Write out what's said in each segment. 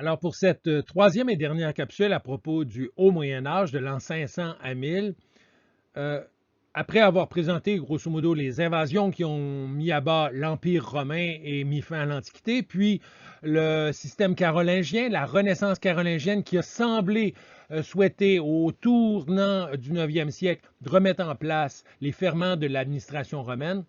Alors pour cette troisième et dernière capsule à propos du Haut Moyen Âge, de l'an 500 à 1000, euh, après avoir présenté grosso modo les invasions qui ont mis à bas l'Empire romain et mis fin à l'Antiquité, puis le système carolingien, la Renaissance carolingienne qui a semblé souhaiter au tournant du 9e siècle de remettre en place les ferments de l'administration romaine,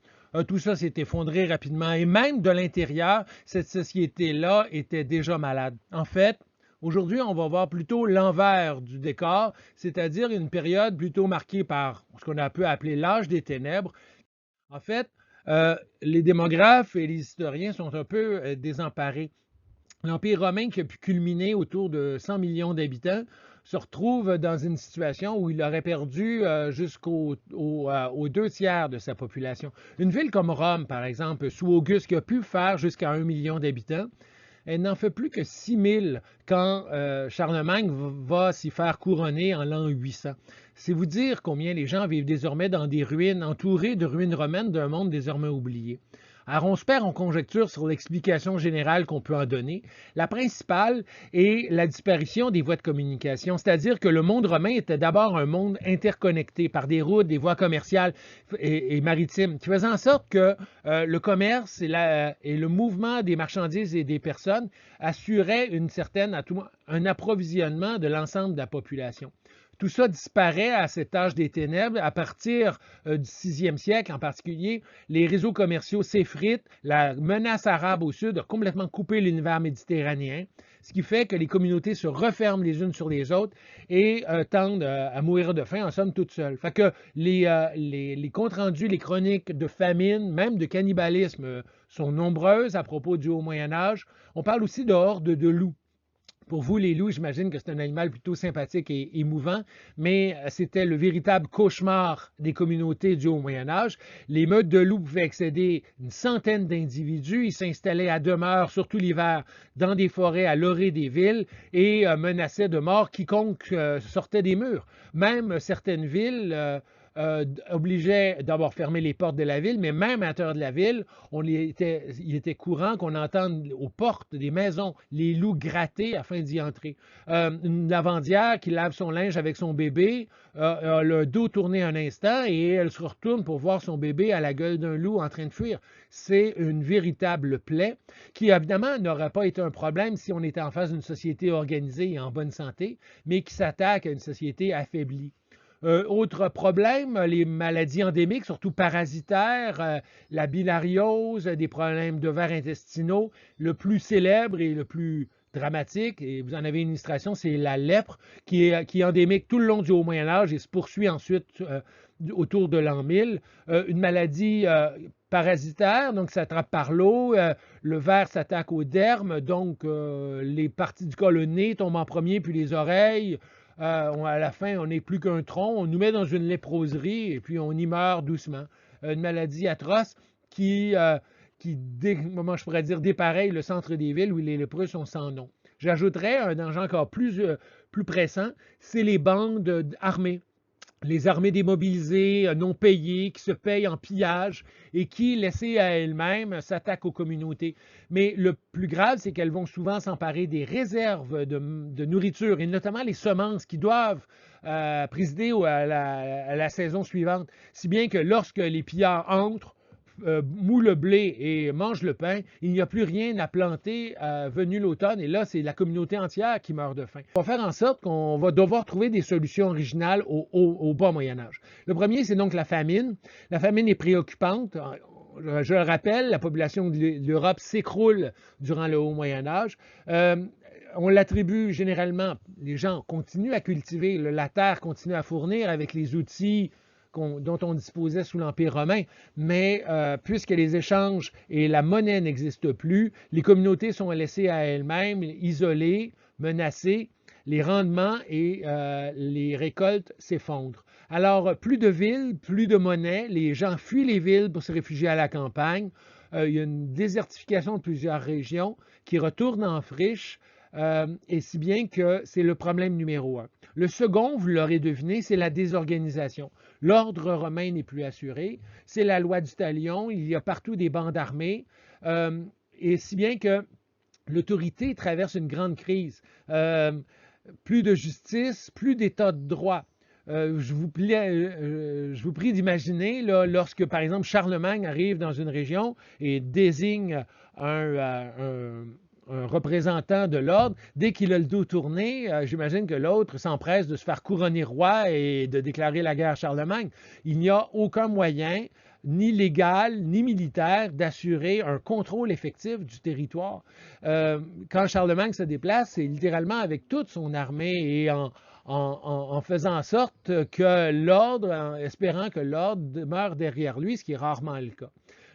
tout ça s'est effondré rapidement et même de l'intérieur, cette société-là était déjà malade. En fait, aujourd'hui, on va voir plutôt l'envers du décor, c'est-à-dire une période plutôt marquée par ce qu'on a pu appeler l'âge des ténèbres. En fait, les démographes et les historiens sont un peu désemparés. L'Empire romain, qui a pu culminer autour de 100 millions d'habitants, se retrouve dans une situation où il aurait perdu aux 2 tiers de sa population. Une ville comme Rome, par exemple, sous Auguste, qui a pu faire jusqu'à 1 million d'habitants, elle n'en fait plus que 6 000 quand Charlemagne va s'y faire couronner en l'an 800. C'est vous dire combien les gens vivent désormais dans des ruines, entourés de ruines romaines d'un monde désormais oublié. Alors, on se perd en conjecture sur l'explication générale qu'on peut en donner. La principale est la disparition des voies de communication, c'est-à-dire que le monde romain était d'abord un monde interconnecté par des routes, des voies commerciales et maritimes, qui faisaient en sorte que le commerce et le mouvement des marchandises et des personnes assuraient un approvisionnement de l'ensemble de la population. Tout ça disparaît à cet âge des ténèbres. À partir du 6e siècle en particulier, les réseaux commerciaux s'effritent. La menace arabe au sud a complètement coupé l'univers méditerranéen, ce qui fait que les communautés se referment les unes sur les autres et tendent à mourir de faim, en somme, toutes seules. Fait que les comptes rendus, les chroniques de famine, même de cannibalisme, sont nombreuses à propos du Haut Moyen Âge. On parle aussi de hordes de loups. Pour vous, les loups, j'imagine que c'est un animal plutôt sympathique et émouvant, mais c'était le véritable cauchemar des communautés du Haut Moyen Âge. Les meutes de loups pouvaient excéder une centaine d'individus. Ils s'installaient à demeure, surtout l'hiver, dans des forêts à l'orée des villes et menaçaient de mort quiconque sortait des murs. Même certaines villes obligeait d'abord fermer les portes de la ville, mais même à l'intérieur de la ville, il était courant qu'on entende aux portes des maisons les loups gratter afin d'y entrer. Une lavandière qui lave son linge avec son bébé a le dos tourné un instant et elle se retourne pour voir son bébé à la gueule d'un loup en train de fuir. C'est une véritable plaie qui, évidemment, n'aurait pas été un problème si on était en face d'une société organisée et en bonne santé, mais qui s'attaque à une société affaiblie. Autre problème, les maladies endémiques, surtout parasitaires, la bilariose, des problèmes de vers intestinaux. Le plus célèbre et le plus dramatique, et vous en avez une illustration, c'est la lèpre qui est endémique tout le long du Haut Moyen Âge et se poursuit ensuite autour de l'an 1000. Une maladie parasitaire, donc ça s'attrape par l'eau. Le ver s'attaque au derme, donc les parties du corps, le nez tombe en premier, puis les oreilles. À la fin, on n'est plus qu'un tronc, on nous met dans une léproserie et puis on y meurt doucement. Une maladie atroce comment je pourrais dire, dépareille le centre des villes où les lépreux sont sans nom. J'ajouterais un danger encore plus pressant, c'est les bandes armées. Les armées démobilisées, non payées, qui se payent en pillage et qui, laissées à elles-mêmes, s'attaquent aux communautés. Mais le plus grave, c'est qu'elles vont souvent s'emparer des réserves de nourriture, et notamment les semences qui doivent présider à la saison suivante. Si bien que lorsque les pillards entrent, mouent le blé et mangent le pain, il n'y a plus rien à planter venu l'automne. Et là, c'est la communauté entière qui meurt de faim. On va faire en sorte qu'on va devoir trouver des solutions originales au bas Moyen-Âge. Le premier, c'est donc la famine. La famine est préoccupante. Je le rappelle, la population de l'Europe s'écroule durant le Haut Moyen-Âge. On l'attribue généralement, les gens continuent à cultiver, la terre continue à fournir avec les outils dont on disposait sous l'Empire romain, mais puisque les échanges et la monnaie n'existent plus, les communautés sont laissées à elles-mêmes, isolées, menacées, les rendements et les récoltes s'effondrent. Alors, plus de villes, plus de monnaie, les gens fuient les villes pour se réfugier à la campagne. Il y a une désertification de plusieurs régions qui retournent en friche, et si bien que c'est le problème numéro un. Le second, vous l'aurez deviné, c'est la désorganisation. L'ordre romain n'est plus assuré. C'est la loi du talion. Il y a partout des bandes armées. Et si bien que l'autorité traverse une grande crise. Plus de justice, plus d'état de droit. Je vous prie d'imaginer, lorsque, par exemple, Charlemagne arrive dans une région et désigne un représentant de l'ordre, dès qu'il a le dos tourné, j'imagine que l'autre s'empresse de se faire couronner roi et de déclarer la guerre à Charlemagne. Il n'y a aucun moyen, ni légal, ni militaire, d'assurer un contrôle effectif du territoire. Quand Charlemagne se déplace, c'est littéralement avec toute son armée et en faisant en sorte que l'ordre, en espérant que l'ordre demeure derrière lui, ce qui est rarement le cas.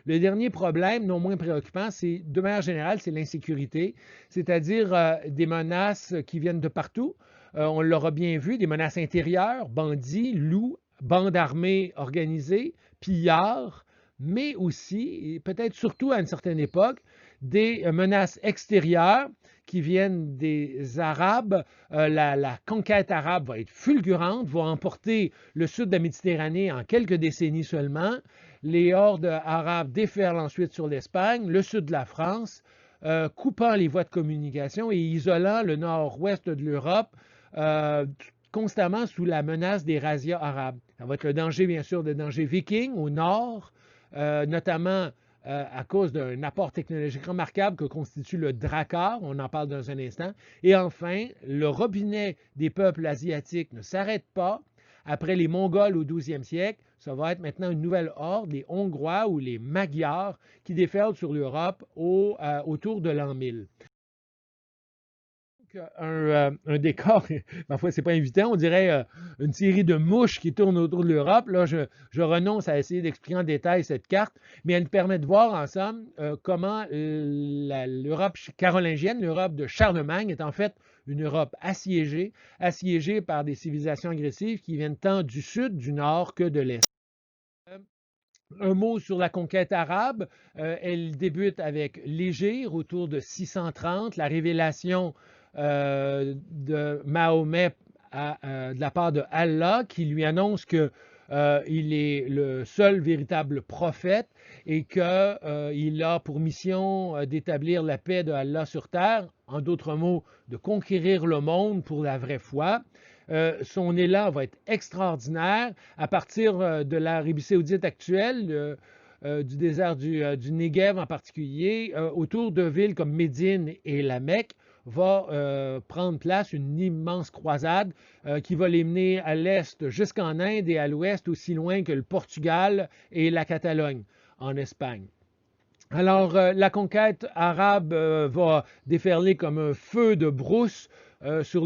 Le dernier problème, non moins préoccupant, c'est, de manière générale, c'est l'insécurité, c'est-à-dire des menaces qui viennent de partout. On l'aura bien vu, des menaces intérieures, bandits, loups, bandes armées organisées, pillards, mais aussi, et peut-être surtout à une certaine époque, des menaces extérieures qui viennent des Arabes. La conquête arabe va être fulgurante, va emporter le sud de la Méditerranée en quelques décennies seulement. Les hordes arabes déferlent ensuite sur l'Espagne, le sud de la France, coupant les voies de communication et isolant le nord-ouest de l'Europe constamment sous la menace des razzias arabes. Ça va être le danger, bien sûr, le danger viking au nord, notamment à cause d'un apport technologique remarquable que constitue le drakkar, on en parle dans un instant. Et enfin, le robinet des peuples asiatiques ne s'arrête pas. Après les Mongols au 12e siècle, ça va être maintenant une nouvelle horde, les Hongrois ou les Magyars, qui déferlent sur l'Europe autour de l'an 1000. Un décor, parfois c'est pas invitant, on dirait une série de mouches qui tournent autour de l'Europe. Là, je renonce à essayer d'expliquer en détail cette carte, mais elle permet de voir en somme comment l'Europe carolingienne, l'Europe de Charlemagne, est en fait une Europe assiégée par des civilisations agressives qui viennent tant du sud, du nord que de l'est. Un mot sur la conquête arabe. Elle débute avec l'Hégire autour de 630, la révélation de Mahomet de la part de Allah qui lui annonce que il est le seul véritable prophète et qu'il a pour mission d'établir la paix de Allah sur terre, en d'autres mots, de conquérir le monde pour la vraie foi. Son élan va être extraordinaire à partir de l'Arabie saoudite actuelle, du désert du Negev en particulier, autour de villes comme Médine et la Mecque, va prendre place une immense croisade qui va les mener à l'est jusqu'en Inde et à l'ouest aussi loin que le Portugal et la Catalogne en Espagne. Alors, la conquête arabe va déferler comme un feu de brousse sur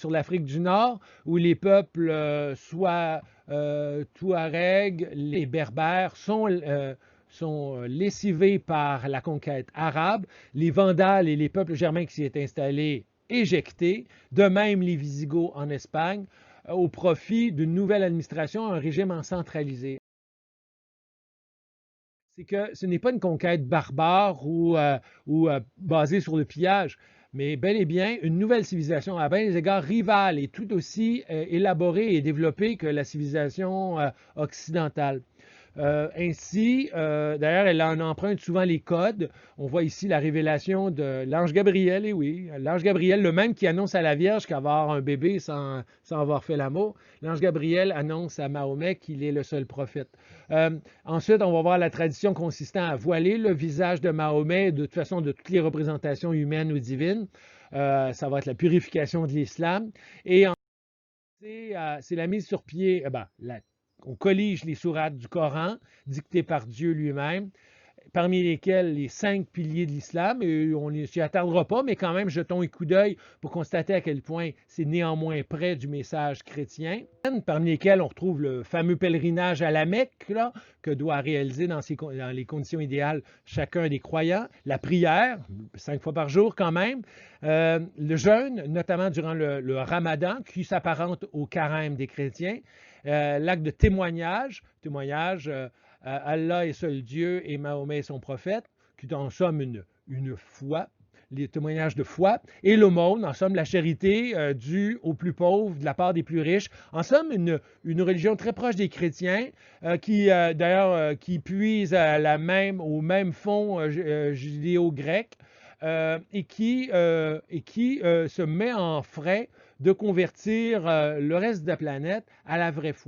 l'Afrique du Nord, où les peuples, soit Touaregs, les Berbères, sont lessivés par la conquête arabe, les Vandales et les peuples germains qui s'y étaient installés éjectés, de même les Visigoths en Espagne, au profit d'une nouvelle administration, un régime centralisé. C'est que ce n'est pas une conquête barbare ou basée sur le pillage, mais bel et bien une nouvelle civilisation à bien des égards rivale et tout aussi élaborée et développée que la civilisation occidentale. D'ailleurs, elle en emprunte souvent les codes. On voit ici la révélation de l'ange Gabriel, et oui, l'ange Gabriel, le même qui annonce à la Vierge qu'elle va avoir un bébé sans avoir fait l'amour. L'ange Gabriel annonce à Mahomet qu'il est le seul prophète. Ensuite, on va voir la tradition consistant à voiler le visage de Mahomet, de toute façon, de toutes les représentations humaines ou divines. Ça va être la purification de l'islam. Et c'est la mise sur pied, on collige les sourates du Coran, dictées par Dieu lui-même, parmi lesquels les 5 piliers de l'islam, et on ne s'y attardera pas, mais quand même, jetons un coup d'œil pour constater à quel point c'est néanmoins près du message chrétien, parmi lesquels on retrouve le fameux pèlerinage à la Mecque, là, que doit réaliser dans les conditions idéales chacun des croyants, la prière, 5 fois par jour quand même, le jeûne, notamment durant le Ramadan, qui s'apparente au carême des chrétiens, l'acte de témoignage, Allah est seul Dieu et Mahomet est son prophète, qui est en somme une foi, les témoignages de foi, et l'aumône, en somme la charité due aux plus pauvres de la part des plus riches. En somme, une religion très proche des chrétiens, qui puise au même fond judéo-grec, se met en frais de convertir le reste de la planète à la vraie foi.